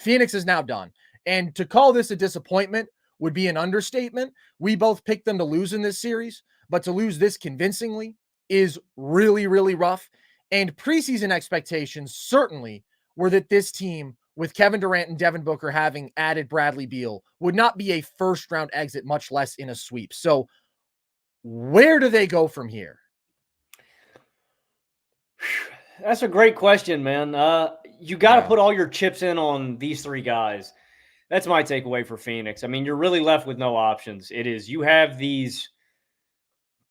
Phoenix is now done. And to call this a disappointment would be an understatement. We both picked them to lose in this series, but to lose this convincingly is really, really rough. And preseason expectations certainly were that this team, with Kevin Durant and Devin Booker having added Bradley Beal, would not be a first-round exit, much less in a sweep. So where do they go from here? That's a great question, man. You got to put all your chips in on these three guys. That's my takeaway for Phoenix. I mean, you're really left with no options. It is, you have these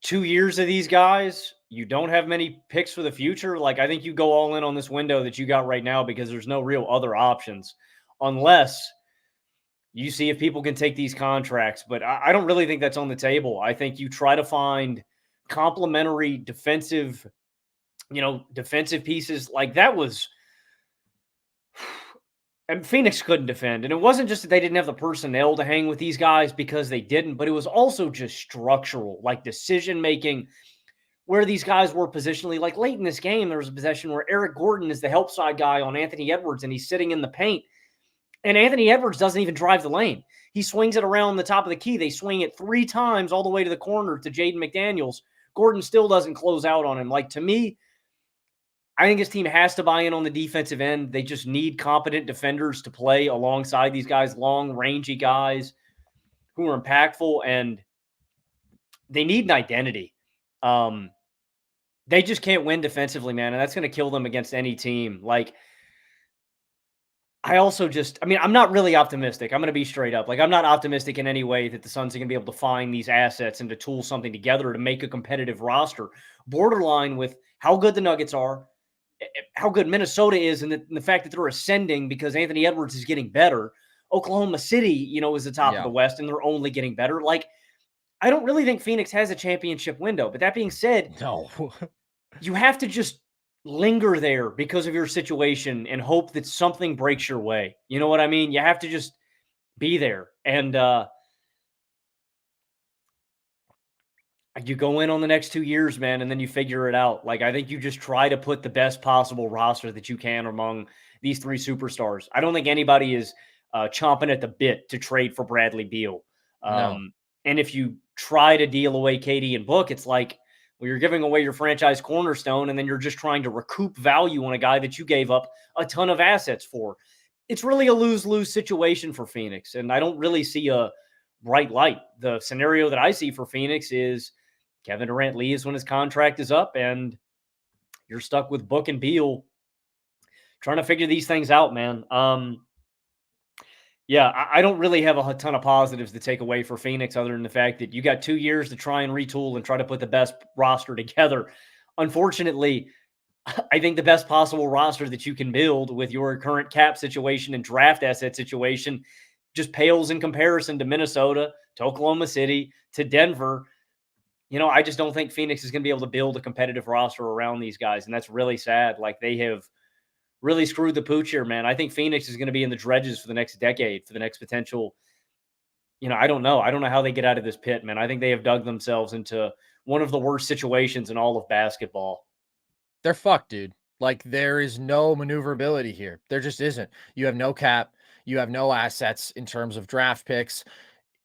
2 years of these guys. You don't have many picks for the future. Like, I think you go all in on this window that you got right now because there's no real other options unless you see if people can take these contracts. But I don't really think that's on the table. I think you try to find complementary defensive pieces. Like, that was – and Phoenix couldn't defend. And it wasn't just that they didn't have the personnel to hang with these guys because they didn't, but it was also just structural, like decision-making, where these guys were positionally. Like, late in this game, there was a possession where Eric Gordon is the help side guy on Anthony Edwards, and he's sitting in the paint. And Anthony Edwards doesn't even drive the lane. He swings it around the top of the key. They swing it 3 times all the way to the corner to Jaden McDaniels. Gordon still doesn't close out on him. Like, to me, I think his team has to buy in on the defensive end. They just need competent defenders to play alongside these guys, long, rangy guys who are impactful, and they need an identity. They just can't win defensively, man, and that's going to kill them against any team. Like, I'm not really optimistic. I'm going to be straight up. Like, I'm not optimistic in any way that the Suns are going to be able to find these assets and to tool something together to make a competitive roster. Borderline with how good the Nuggets are, how good Minnesota is, and the fact that they're ascending because Anthony Edwards is getting better. Oklahoma City, is the top of the West, and they're only getting better. Like, I don't really think Phoenix has a championship window. But that being said, no, you have to just linger there because of your situation and hope that something breaks your way. You know what I mean? You have to just be there. And you go in on the next 2 years, man, and then you figure it out. Like, I think you just try to put the best possible roster that you can among these 3 superstars. I don't think anybody is chomping at the bit to trade for Bradley Beal. No. And if you try to deal away KD and Book, it's like, well, you're giving away your franchise cornerstone, and then you're just trying to recoup value on a guy that you gave up a ton of assets for. It's really a lose-lose situation for Phoenix, and I don't really see a bright light. The scenario that I see for Phoenix is Kevin Durant leaves when his contract is up, and you're stuck with Book and Beal trying to figure these things out, man. I don't really have a ton of positives to take away for Phoenix other than the fact that you got 2 years to try and retool and try to put the best roster together. Unfortunately, I think the best possible roster that you can build with your current cap situation and draft asset situation just pales in comparison to Minnesota, to Oklahoma City, to Denver. I just don't think Phoenix is going to be able to build a competitive roster around these guys, and that's really sad. Like, they have really screwed the pooch here, man. I think Phoenix is going to be in the dredges for the next decade, for the next potential. I don't know. I don't know how they get out of this pit, man. I think they have dug themselves into one of the worst situations in all of basketball. They're fucked, dude. Like, there is no maneuverability here. There just isn't. You have no cap. You have no assets in terms of draft picks.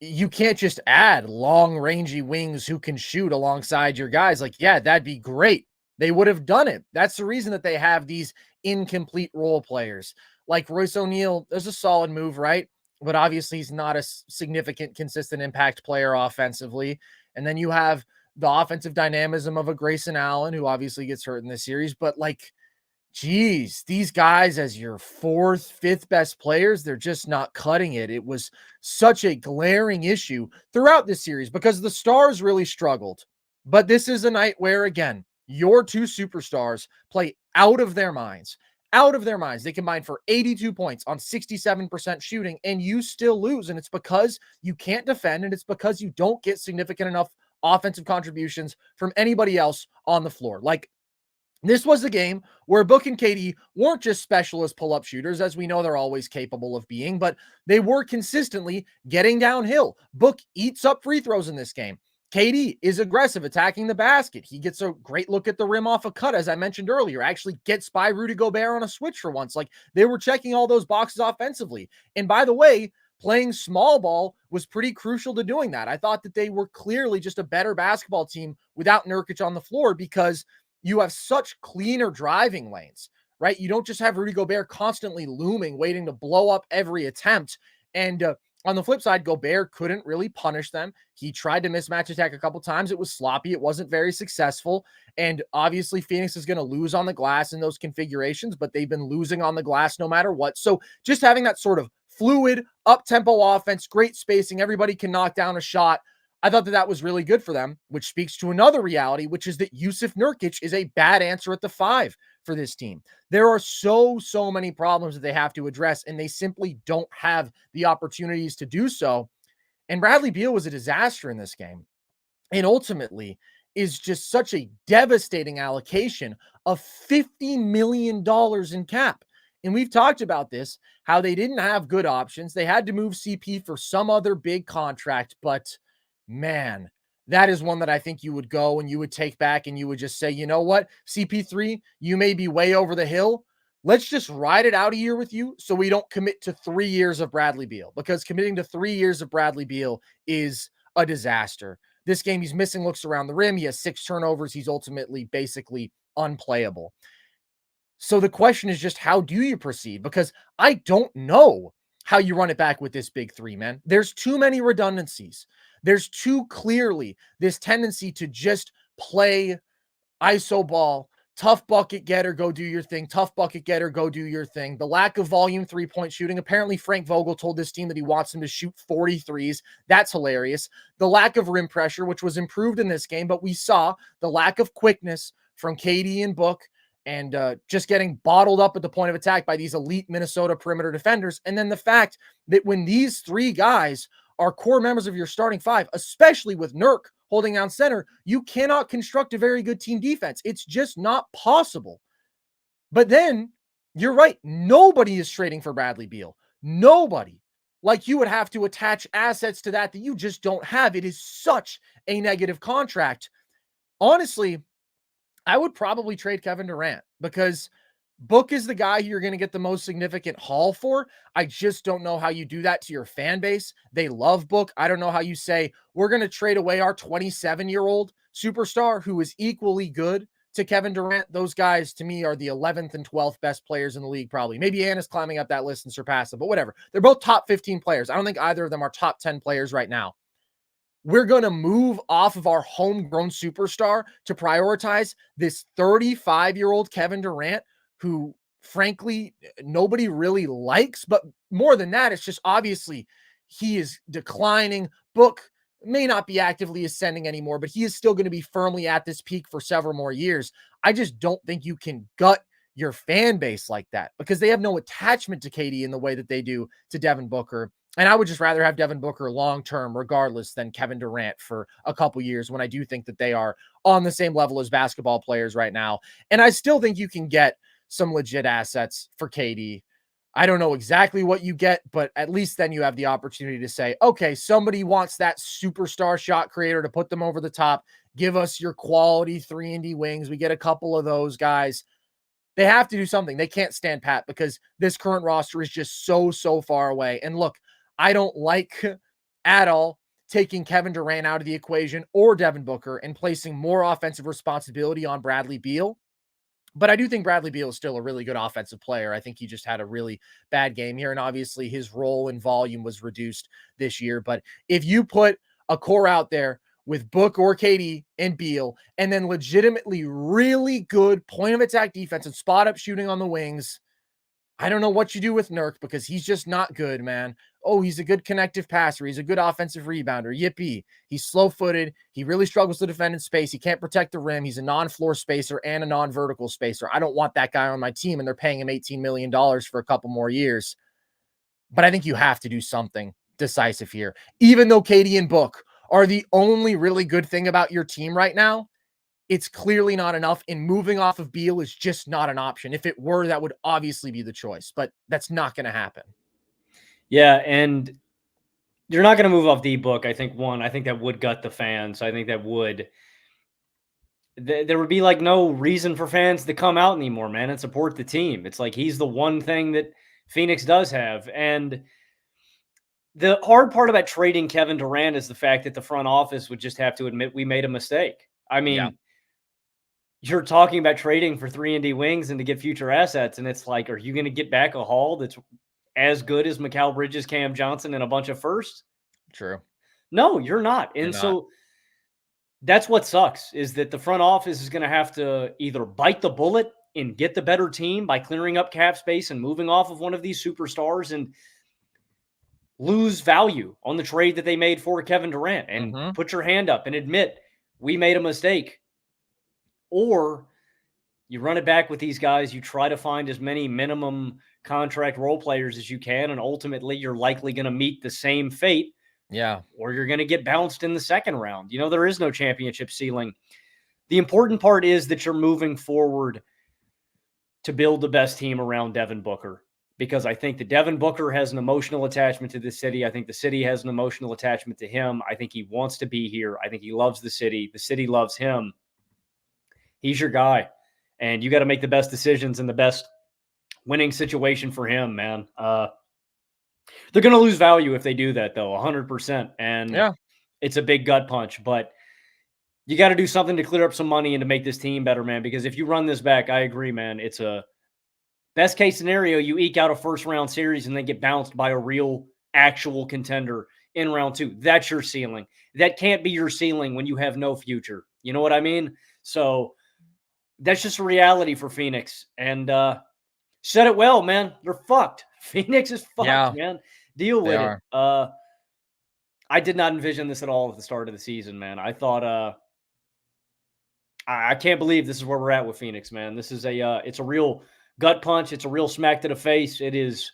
You can't just add long, rangy wings who can shoot alongside your guys. Like, yeah, that'd be great. They would have done it. That's the reason that they have these incomplete role players. Like Royce O'Neal, there's a solid move, right? But obviously he's not a significant, consistent impact player offensively. And then you have the offensive dynamism of a Grayson Allen, who obviously gets hurt in this series. But like, geez, these guys as your 4th, 5th best players, they're just not cutting it. It was such a glaring issue throughout this series because the stars really struggled. But this is a night where, again, your 2 superstars play out of their minds. They combined for 82 points on 67% shooting, and you still lose. And it's because you can't defend, and it's because you don't get significant enough offensive contributions from anybody else on the floor. Like, this was a game where Book and KD weren't just specialist pull-up shooters, as we know they're always capable of being, but they were consistently getting downhill. Book eats up free throws in this game. KD is aggressive, attacking the basket. He gets a great look at the rim off a cut, as I mentioned earlier, actually gets by Rudy Gobert on a switch for once. Like, they were checking all those boxes offensively. And by the way, playing small ball was pretty crucial to doing that. I thought that they were clearly just a better basketball team without Nurkic on the floor because you have such cleaner driving lanes, right? You don't just have Rudy Gobert constantly looming, waiting to blow up every attempt. And on the flip side, Gobert couldn't really punish them. He tried to mismatch attack a couple times. It was sloppy. It wasn't very successful. And obviously, Phoenix is going to lose on the glass in those configurations, but they've been losing on the glass no matter what. So just having that sort of fluid, up-tempo offense, great spacing, everybody can knock down a shot. I thought that that was really good for them, which speaks to another reality, which is that Yusuf Nurkic is a bad answer at the 5 for this team. There are so many problems that they have to address, and they simply don't have the opportunities to do so. And Bradley Beal was a disaster in this game, and ultimately is just such a devastating allocation of $50 million in cap. And we've talked about this, how they didn't have good options. They had to move CP for some other big contract, but man, that is one that I think you would go and you would take back and you would just say, you know what, CP3, you may be way over the hill. Let's just ride it out a year with you so we don't commit to 3 years of Bradley Beal, because committing to 3 years of Bradley Beal is a disaster. This game, he's missing looks around the rim. He has 6 turnovers. He's ultimately basically unplayable. So the question is just, how do you proceed? Because I don't know how you run it back with this big 3, man. There's too many redundancies. There's too clearly this tendency to just play ISO ball, tough bucket getter, go do your thing, tough bucket getter, go do your thing. The lack of volume 3-point shooting. Apparently, Frank Vogel told this team that he wants them to shoot 43s. That's hilarious. The lack of rim pressure, which was improved in this game, but we saw the lack of quickness from KD and Book, and just getting bottled up at the point of attack by these elite Minnesota perimeter defenders. And then the fact that when these 3 guys are core members of your starting 5, especially with Nurk holding down center, you cannot construct a very good team defense. It's just not possible. But then you're right. Nobody is trading for Bradley Beal. Nobody. Like, you would have to attach assets to that you just don't have. It is such a negative contract. Honestly, I would probably trade Kevin Durant, because Book is the guy you're going to get the most significant haul for. I just don't know how you do that to your fan base. They love Book. I don't know how you say, we're going to trade away our 27-year-old superstar who is equally good to Kevin Durant. Those guys, to me, are the 11th and 12th best players in the league, probably. Maybe Anna's climbing up that list and surpass them, but whatever. They're both top 15 players. I don't think either of them are top 10 players right now. We're going to move off of our homegrown superstar to prioritize this 35-year-old Kevin Durant, who, frankly, nobody really likes. But more than that, it's just obviously he is declining. Book may not be actively ascending anymore, but he is still going to be firmly at this peak for several more years. I just don't think you can gut your fan base like that, because they have no attachment to KD in the way that they do to Devin Booker. And I would just rather have Devin Booker long-term regardless than Kevin Durant for a couple years, when I do think that they are on the same level as basketball players right now. And I still think you can get some legit assets for KD. I don't know exactly what you get, but at least then you have the opportunity to say, okay, somebody wants that superstar shot creator to put them over the top. Give us your quality 3-and-D wings. We get a couple of those guys. They have to do something. They can't stand pat, because this current roster is just so far away. And look, I don't like at all taking Kevin Durant out of the equation or Devin Booker and placing more offensive responsibility on Bradley Beal. But I do think Bradley Beal is still a really good offensive player. I think he just had a really bad game here. And obviously his role and volume was reduced this year. But if you put a core out there with Book or KD and Beal, and then legitimately really good point of attack defense and spot up shooting on the wings, I don't know what you do with Nurk, because he's just not good, man. Oh, he's a good connective passer. He's a good offensive rebounder. Yippee. He's slow-footed. He really struggles to defend in space. He can't protect the rim. He's a non-floor spacer and a non-vertical spacer. I don't want that guy on my team, and they're paying him $18 million for a couple more years. But I think you have to do something decisive here. Even though KD and Book are the only really good thing about your team right now, it's clearly not enough, and moving off of Beal is just not an option. If it were, that would obviously be the choice, but that's not going to happen. Yeah, and You're not going to move off D-Book. I think that would gut the fans. I think that would. There would be like no reason for fans to come out anymore, man, and support the team. It's like he's the one thing that Phoenix does have. And the hard part about trading Kevin Durant is the fact that the front office would just have to admit we made a mistake. I Yeah. mean, you're talking about trading for 3-and-D wings and to get future assets, and it's like, are you going to get back a haul that's as good as Mikal Bridges, Cam Johnson, and a bunch of firsts? True. No, you're not. You're And not. so that's what sucks is that the front office is going to have to either bite the bullet and get the better team by clearing up cap space and moving off of one of these superstars and lose value on the trade that they made for Kevin Durant and Mhm. put your hand up and admit we made a mistake. Or you run it back with these guys, you try to find as many minimum contract role players as you can, and ultimately you're likely going to meet the same fate, Yeah. or you're going to get bounced in the second round. There is no championship ceiling. The important part is that you're moving forward to build the best team around Devin Booker, because I think that Devin Booker has an emotional attachment to the city. I think the city has an emotional attachment to him. I think he wants to be here. I think he loves the city. The city loves him. He's your guy, and you got to make the best decisions in the best winning situation for him, man. They're going to lose value if they do that, though, 100%. And Yeah. it's a big gut punch, but you got to do something to clear up some money and to make this team better, man. Because if you run this back, I agree, man. It's a best case scenario. You eke out a first round series and then get bounced by a real, actual contender in round 2. That's your ceiling. That can't be your ceiling when you have no future. You know what I mean? So that's just a reality for Phoenix. And said it well, man. They're fucked. Phoenix is fucked, Yeah. man. Deal They with it. are. I did not envision this at all at the start of the season, man. I thought I can't believe this is where we're at with Phoenix, man. This is it's a real gut punch. It's a real smack to the face. It is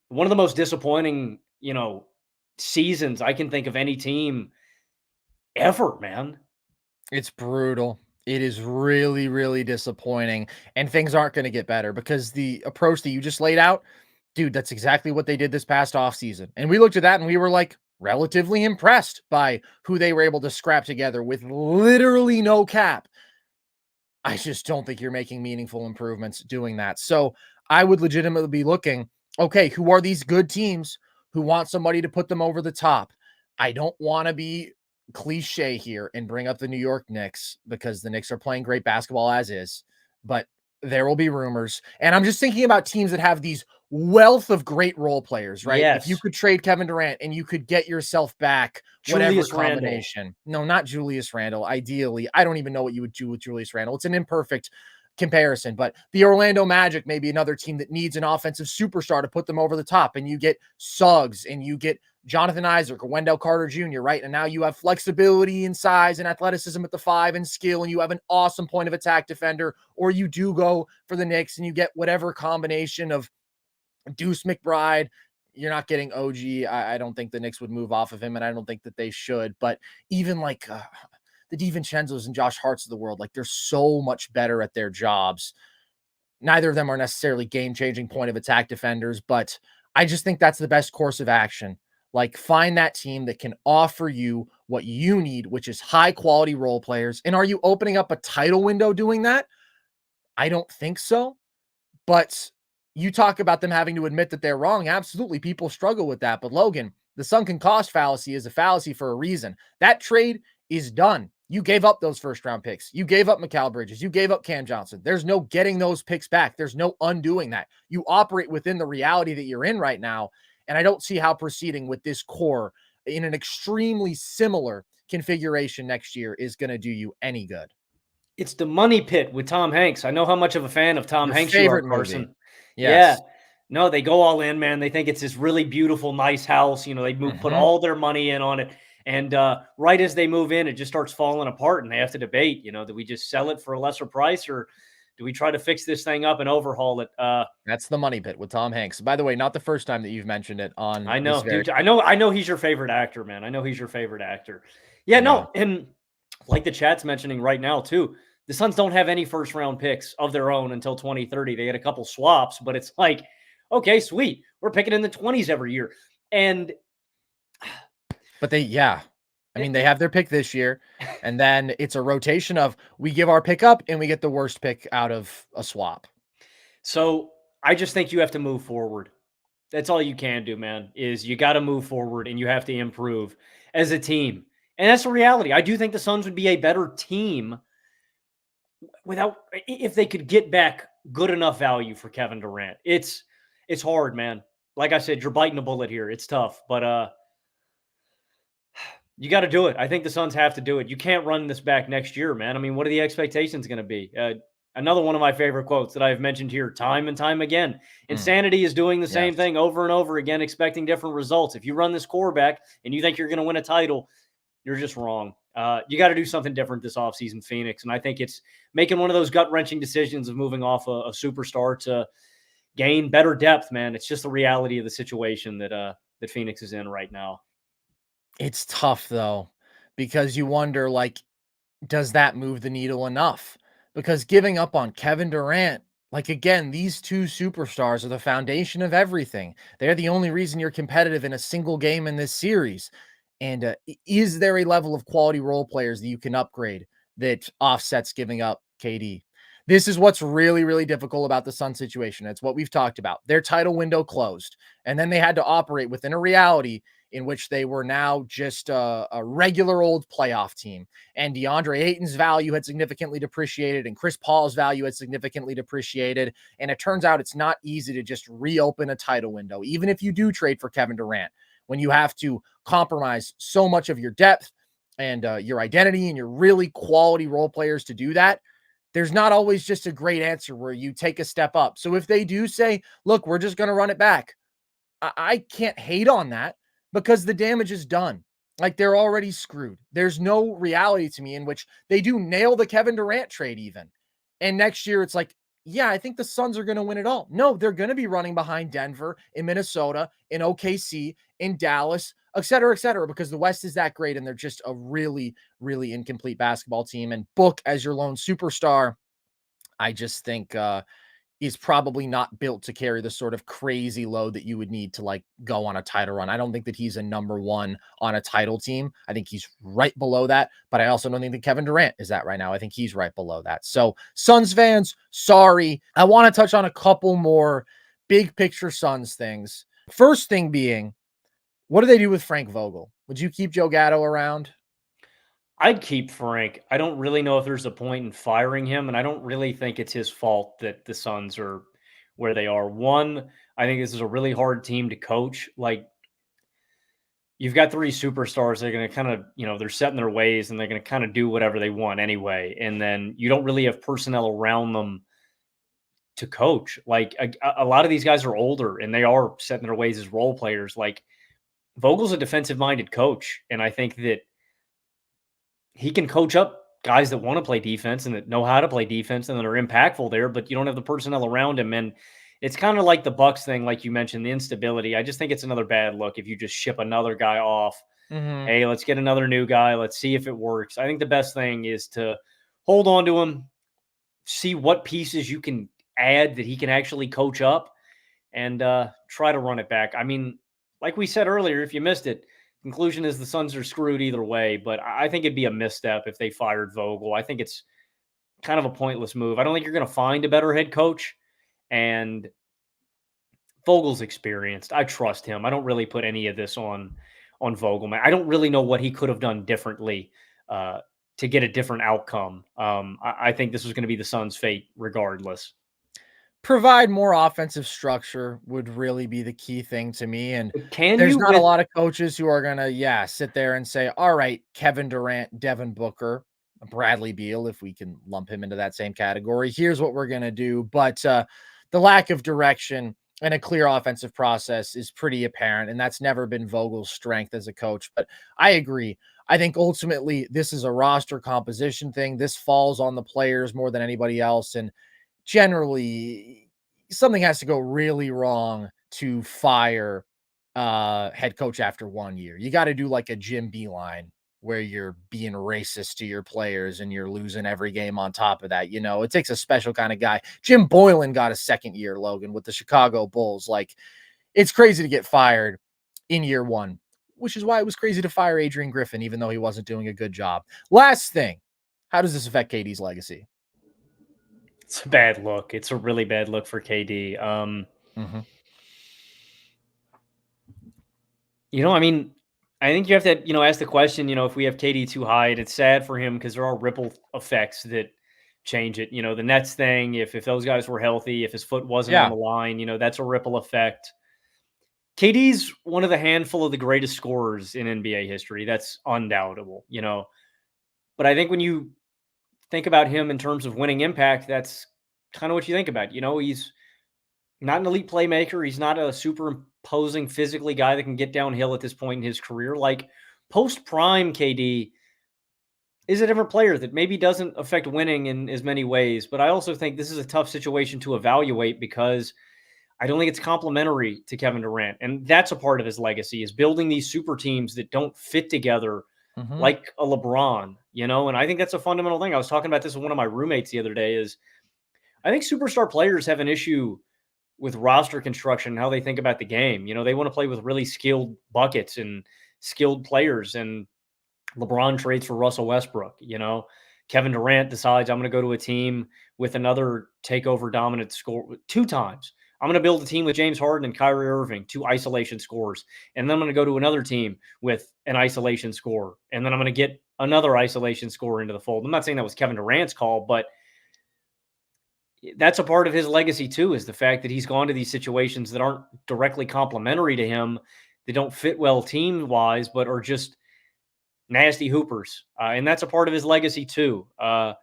one of the most disappointing, seasons I can think of any team ever, man. It's brutal. It is really, really disappointing, and things aren't gonna get better because the approach that you just laid out, dude, that's exactly what they did this past offseason, and we looked at that and we were, like, relatively impressed by who they were able to scrap together with literally no cap. I just don't think you're making meaningful improvements doing that. So I would legitimately be looking, okay, who are these good teams who want somebody to put them over the top? I don't want to be cliche here and bring up the New York Knicks because the Knicks are playing great basketball as is, but there will be rumors. And I'm just thinking about teams that have these wealth of great role players, right? If you Yes. could trade Kevin Durant and you could get yourself back whatever Julius Randle. combination. No, not Julius Randle. Ideally, I don't even know what you would do with Julius Randle. It's an imperfect comparison, but the Orlando Magic may be another team that needs an offensive superstar to put them over the top. And you get Suggs and you get Jonathan Isaac or Wendell Carter Jr., right? And now you have flexibility and size and athleticism at the 5 and skill, and you have an awesome point of attack defender. Or you do go for the Knicks and you get whatever combination of Deuce McBride. You're not getting OG. I don't think the Knicks would move off of him, and I don't think that they should. But even like the DiVincenzo's and Josh Harts of the world, like they're so much better at their jobs. Neither of them are necessarily game-changing point of attack defenders, but I just think that's the best course of action. Like find that team that can offer you what you need, which is high-quality role players. And are you opening up a title window doing that? I don't think so. But you talk about them having to admit that they're wrong. Absolutely. People struggle with that. But Logan, the sunken cost fallacy is a fallacy for a reason. That trade is done. You gave up those first round picks. You gave up Mikal Bridges. You gave up Cam Johnson. There's no getting those picks back. There's no undoing that. You operate within the reality that you're in right now. And I don't see how proceeding with this core in an extremely similar configuration next year is going to do you any good. It's The Money Pit with Tom Hanks. I know how much of a fan of Tom Your Hanks you are, favorite movie. Carson. Yeah. Yes. No, they go all in, man. They think it's this really beautiful, nice house. They put Mhm. all their money in on it. And right as they move in, it just starts falling apart. And they have to debate, do we just sell it for a lesser price or do we try to fix this thing up and overhaul it? That's The Money Pit with Tom Hanks. By the way, not the first time that you've mentioned it on I this know, very dude. I know he's your favorite actor, man. I know he's your favorite actor. Yeah, yeah. no. And like the chat's mentioning right now, too, the Suns don't have any first round picks of their own until 2030. They had a couple swaps, but it's like, okay, sweet. We're picking in the 20s every year. And But yeah. I mean, they have their pick this year, and then it's a rotation of we give our pick up and we get the worst pick out of a swap. So I just think you have to move forward. That's all you can do, man, is you got to move forward and you have to improve as a team. And that's the reality. I do think the Suns would be a better team without if they could get back good enough value for Kevin Durant. It's hard, man. Like I said, you're biting a bullet here. It's tough, but you got to do it. I think the Suns have to do it. You can't run this back next year, man. I mean, what are the expectations going to be? Another one of my favorite quotes that I've mentioned here time and time again. Insanity is doing the same thing over and over again, expecting different results. If you run this core back and you think you're going to win a title, you're just wrong. You got to do something different this offseason, Phoenix. And I think it's making one of those gut-wrenching decisions of moving off a superstar to gain better depth, man. It's just the reality of the situation that Phoenix is in right now. It's tough, though, because you wonder, like, does that move the needle enough? Because giving up on Kevin Durant, like, again, these two superstars are the foundation of everything. They're the only reason you're competitive in a single game in this series. And is there a level of quality role players that you can upgrade that offsets giving up KD? This is what's really, really difficult about the Sun situation. It's what we've talked about. Their title window closed, and then they had to operate within a reality in which they were now just a regular old playoff team. And DeAndre Ayton's value had significantly depreciated, and Chris Paul's value had significantly depreciated. And it turns out it's not easy to just reopen a title window, even if you do trade for Kevin Durant, when you have to compromise so much of your depth and your identity and your really quality role players to do that. There's not always just a great answer where you take a step up. So if they do say, look, we're just going to run it back, I can't hate on that because the damage is done. Like, they're already screwed. There's no reality to me in which they do nail the Kevin Durant trade even. And next year it's like, yeah, I think the Suns are going to win it all. No, they're going to be running behind Denver, in Minnesota, in OKC, in Dallas, et cetera, because the West is that great and they're just a really, really incomplete basketball team. And Book as your lone superstar, I just think is probably not built to carry the sort of crazy load that you would need to, like, go on a title run. I don't think that he's a number one on a title team. I think he's right below that, but I also don't think that Kevin Durant is that right now. I think he's right below that. So Suns fans, sorry. I want to touch on a couple more big picture Suns things. First thing being, what do they do with Frank Vogel? Would you keep Joe Gatto around? I'd keep Frank. I don't really know if there's a point in firing him, and I don't really think it's his fault that the Suns are where they are. One, I think this is a really hard team to coach. Like, you've got three superstars. They're going to kind of, they're set in their ways and they're going to kind of do whatever they want anyway. And then you don't really have personnel around them to coach. Like, a lot of these guys are older and they are set in their ways as role players. Like, Vogel's a defensive minded coach. And I think that he can coach up guys that want to play defense and that know how to play defense and that are impactful there, but you don't have the personnel around him. And it's kind of like the Bucks thing, like you mentioned, the instability. I just think it's another bad look if you just ship another guy off. Hey, let's get another new guy. Let's see if it works. I think the best thing is to hold on to him, see what pieces you can add that he can actually coach up, and try to run it back. I mean, like we said earlier, if you missed it, conclusion is the Suns are screwed either way, but I think it'd be a misstep if they fired Vogel. I think it's kind of a pointless move. I don't think you're going to find a better head coach, and Vogel's experienced. I trust him. I don't really put any of this on Vogel. Man, I don't really know what he could have done differently to get a different outcome. I think this was going to be the Suns' fate regardless. Provide more offensive structure would really be the key thing to me. And Can there's you not a lot of coaches who are going to, sit there and say, all right, Kevin Durant, Devin Booker, Bradley Beal, if we can lump him into that same category, here's what we're going to do. But the lack of direction and a clear offensive process is pretty apparent. And that's never been Vogel's strength as a coach. But I agree. I think ultimately this is a roster composition thing. This falls on the players more than anybody else. And generally something has to go really wrong to fire head coach after 1 year. You got to do like a Jim Beeline where you're being racist to your players and you're losing every game on top of that. It takes a special kind of guy. Jim Boylan got a second year, Logan, with the Chicago Bulls. Like, it's crazy to get fired in year one. which is why it was crazy to fire Adrian Griffin, even though he wasn't doing a good job. Last thing, how does this affect KD's legacy? It's a bad look. It's a really bad look for KD. Mm-hmm. I mean, I think you have to, ask the question, if we have KD too high, and it's sad for him because there are ripple effects that change it. The Nets thing, if those guys were healthy, if his foot wasn't on Yeah. the line, that's a ripple effect. KD's one of the handful of the greatest scorers in NBA history. That's undoubtable, But I think when you think about him in terms of winning impact, that's kind of what you think about. He's not an elite playmaker. He's not a super imposing physically guy that can get downhill at this point in his career. Like post prime KD is a different player that maybe doesn't affect winning in as many ways. But I also think this is a tough situation to evaluate because I don't think it's complementary to Kevin Durant. And that's a part of his legacy is building these super teams that don't fit together Mm-hmm. like a LeBron, and I think that's a fundamental thing. I was talking about this with one of my roommates the other day is I think superstar players have an issue with roster construction, how they think about the game. They want to play with really skilled buckets and skilled players. And LeBron trades for Russell Westbrook. Kevin Durant decides I'm going to go to a team with another takeover dominant score 2 times. I'm going to build a team with James Harden and Kyrie Irving, 2 isolation scores. And then I'm going to go to another team with an isolation score. And then I'm going to get another isolation score into the fold. I'm not saying that was Kevin Durant's call, but that's a part of his legacy too, is the fact that he's gone to these situations that aren't directly complementary to him. They don't fit well team wise, but are just nasty hoopers. And that's a part of his legacy too. I'm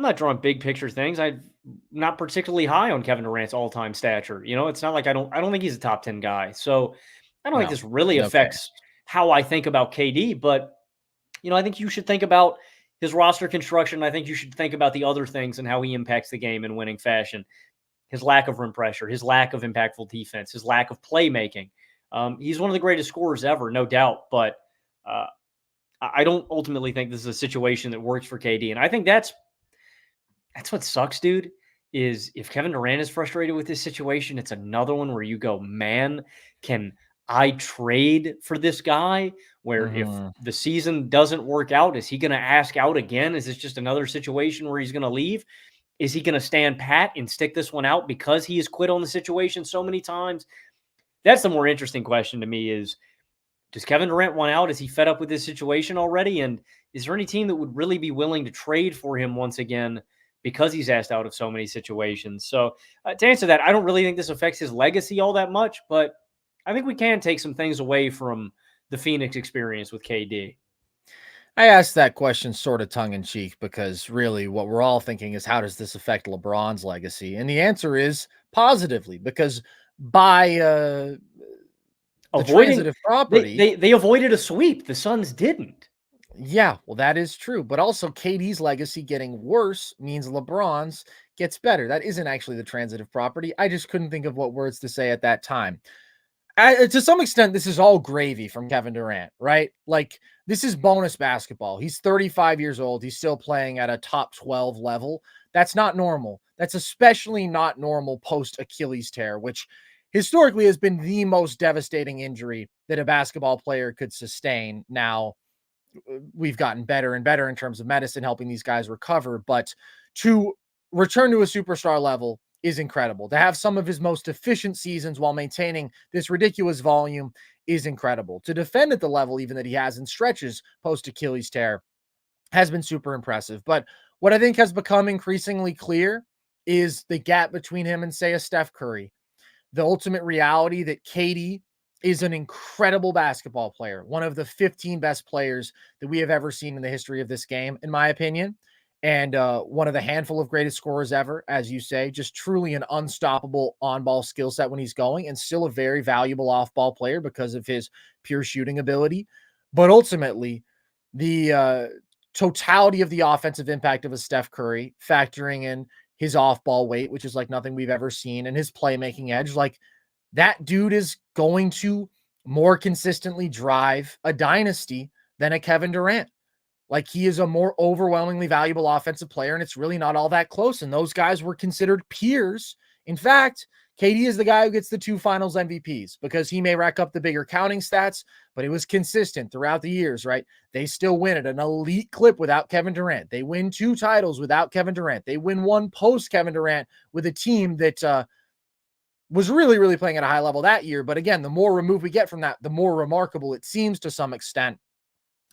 not drawing big picture things. I'm not particularly high on Kevin Durant's all-time stature. It's not like I don't think he's a top 10 guy. So I don't think No. this really Okay. affects how I think about KD, but I think you should think about his roster construction. I think you should think about the other things and how he impacts the game in winning fashion. His lack of rim pressure, his lack of impactful defense, his lack of playmaking. He's one of the greatest scorers ever, no doubt. But I don't ultimately think this is a situation that works for KD. And I think that's what sucks, dude, is if Kevin Durant is frustrated with this situation, it's another one where you go, man, can I trade for this guy? Where if the season doesn't work out, is he going to ask out again? Is this just another situation where he's going to leave? Is he going to stand pat and stick this one out because he has quit on the situation so many times? That's the more interesting question to me is, does Kevin Durant want out? Is he fed up with this situation already? And is there any team that would really be willing to trade for him once again because he's asked out of so many situations? So to answer that, I don't really think this affects his legacy all that much, but I think we can take some things away from the Phoenix experience with KD. I asked that question sort of tongue in cheek because really what we're all thinking is how does this affect LeBron's legacy? And the answer is positively because by the transitive property, they avoided a sweep. The Suns didn't. Yeah, well, that is true. But also KD's legacy getting worse means LeBron's gets better. That isn't actually the transitive property. I just couldn't think of what words to say at that time. To some extent, this is all gravy from Kevin Durant, right? Like, this is bonus basketball. He's 35 years old. He's still playing at a top 12 level. That's not normal. That's especially not normal post Achilles tear, which historically has been the most devastating injury that a basketball player could sustain. Now, we've gotten better and better in terms of medicine helping these guys recover, but to return to a superstar level is incredible. To have some of his most efficient seasons while maintaining this ridiculous volume is incredible. To defend at the level even that he has in stretches post Achilles tear has been super impressive. But what I think has become increasingly clear is the gap between him and, say, a Steph Curry. The ultimate reality that KD is an incredible basketball player, one of the 15 best players that we have ever seen in the history of this game, in my opinion, and one of the handful of greatest scorers ever, as you say, just truly an unstoppable on-ball skill set when he's going, and still a very valuable off-ball player because of his pure shooting ability. But ultimately, the totality of the offensive impact of a Steph Curry, factoring in his off-ball weight, which is like nothing we've ever seen, and his playmaking edge, like that dude is going to more consistently drive a dynasty than a Kevin Durant. Like, he is a more overwhelmingly valuable offensive player, and it's really not all that close. And those guys were considered peers. In fact, KD is the guy who gets the 2 finals MVPs because he may rack up the bigger counting stats, but it was consistent throughout the years, right? They still win at an elite clip without Kevin Durant. They win 2 titles without Kevin Durant. They win 1 post Kevin Durant with a team that was really, really playing at a high level that year. But again, the more removed we get from that, the more remarkable it seems to some extent.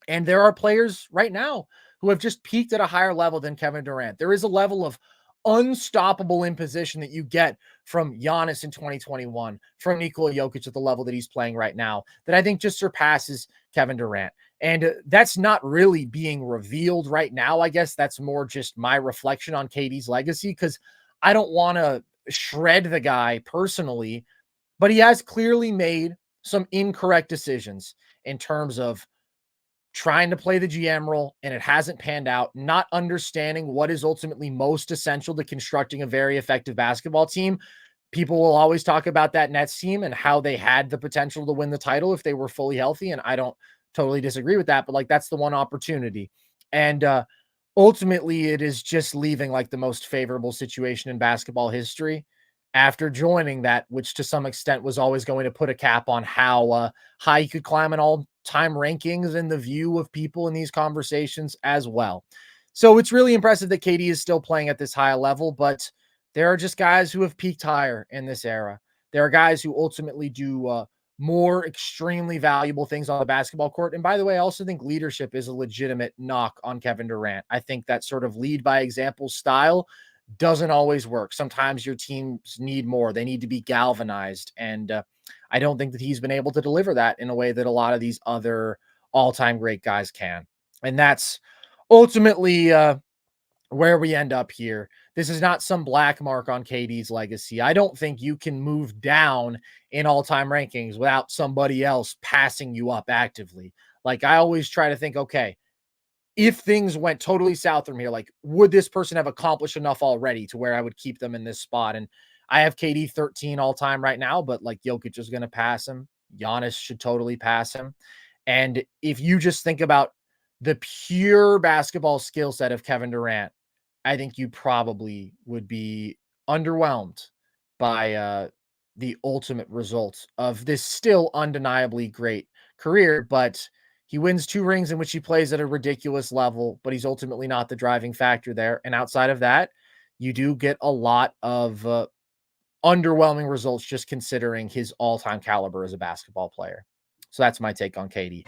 And there are players right now who have just peaked at a higher level than Kevin Durant. There is a level of unstoppable imposition that you get from Giannis in 2021, from Nikola Jokic at the level that he's playing right now, that I think just surpasses Kevin Durant. And that's not really being revealed right now. I guess that's more just my reflection on KD's legacy, because I don't want to shred the guy personally, but he has clearly made some incorrect decisions in terms of trying to play the GM role, and it hasn't panned out, not understanding what is ultimately most essential to constructing a very effective basketball team. People will always talk about that Nets team and how they had the potential to win the title if they were fully healthy, and I don't totally disagree with that, but like that's the one opportunity. And ultimately, it is just leaving like the most favorable situation in basketball history after joining that, which to some extent was always going to put a cap on how high he could climb in all-time rankings and the view of people in these conversations as well. So it's really impressive that KD is still playing at this high level, but there are just guys who have peaked higher in this era. There are guys who ultimately do more extremely valuable things on the basketball court. And by the way, I also think leadership is a legitimate knock on Kevin Durant. I think that sort of lead by example style doesn't always work. Sometimes your teams need more. They need to be galvanized. And I don't think that he's been able to deliver that in a way that a lot of these other all-time great guys can. And that's ultimately where we end up here. This is not some black mark on KD's legacy. I don't think you can move down in all-time rankings without somebody else passing you up actively. Like I always try to think, okay, if things went totally south from here, like would this person have accomplished enough already to where I would keep them in this spot? And I have KD 13 all time right now, but like Jokic is going to pass him. Giannis should totally pass him. And if you just think about the pure basketball skill set of Kevin Durant, I think you probably would be underwhelmed by the ultimate results of this still undeniably great career. But he wins 2 rings in which he plays at a ridiculous level, but he's ultimately not the driving factor there. And outside of that, you do get a lot of underwhelming results just considering his all-time caliber as a basketball player. So that's my take on KD.